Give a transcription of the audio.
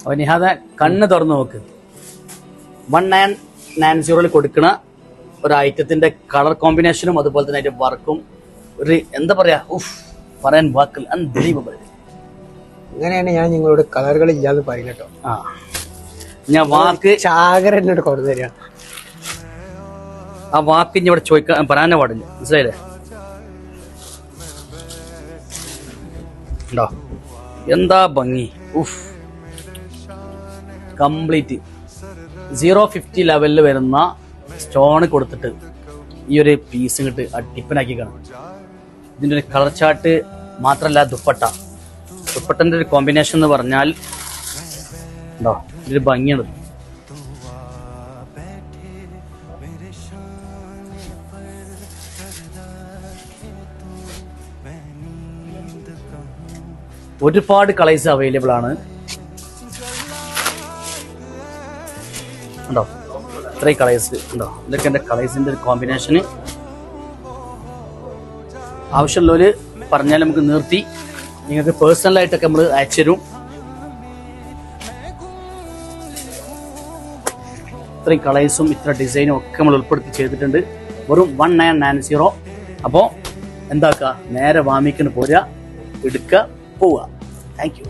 അപ്പോൾ നിഹാദ കണ്ണ് തുറന്ന് നോക്ക്. 1990 കൊടുക്കുന്ന ഒരു ഐറ്റത്തിന്റെ കളർ കോമ്പിനേഷനും അതുപോലെ തന്നെ അതിന്റെ വർക്കും ഒരു എന്താ പറയാ പറയാൻ വാക്കിൽ അൺബിലീവബിൾ. അങ്ങനെയാണ് ഞാൻ നിങ്ങളോട് കളറുകൾ ഇല്ലാന്ന് പറയുന്നട്ടോ. ഞാൻ വാക്ക് ചാകര എന്നോട് കൊണ്ടു തരിക. ആ വാക്ക് ഇനി ഇവിടെ ചോദിക്കാൻ പറയാനേ പാടില്ല, മനസ്സിലായില്ലേ? ഉണ്ടോ എന്താ ഭംഗി. കംപ്ലീറ്റ് 050 ലെവലിൽ വരുന്ന സ്റ്റോൺ കൊടുത്തിട്ട് ഈ ഒരു പീസ് ഇങ്ങോട്ട് ടിപ്പനാക്കി കാണും. ഇതിൻ്റെ ഒരു കളർ ചാർട്ട് മാത്രമല്ല, ദുപ്പട്ടൻ്റെ ഒരു കോമ്പിനേഷൻ എന്ന് പറഞ്ഞാൽ ഉണ്ടോ ഇതൊരു ഭംഗിയാണ്. ഒരുപാട് കളേഴ്സ് അവൈലബിൾ ആണ്. ഉണ്ടോ ഇത്രയും കളേഴ്സ് ഉണ്ടോ? ഇതൊക്കെ എൻ്റെ കളേഴ്സിൻ്റെ ഒരു കോമ്പിനേഷന്. ആവശ്യമുള്ളവർ പറഞ്ഞാൽ നമുക്ക് നിർത്തി നിങ്ങൾക്ക് പേഴ്സണലായിട്ടൊക്കെ നമ്മൾ അയച്ചു തരും. ഇത്രയും കളേഴ്സും ഇത്ര ഡിസൈനും ഒക്കെ നമ്മൾ ഉൾപ്പെടുത്തി ചെയ്തിട്ടുണ്ട്. വെറും 1990. അപ്പോൾ എന്താക്കുക, നേരെ വാമിക്കിന് പോരുക, എടുക്കുക, പോവുക. Thank you.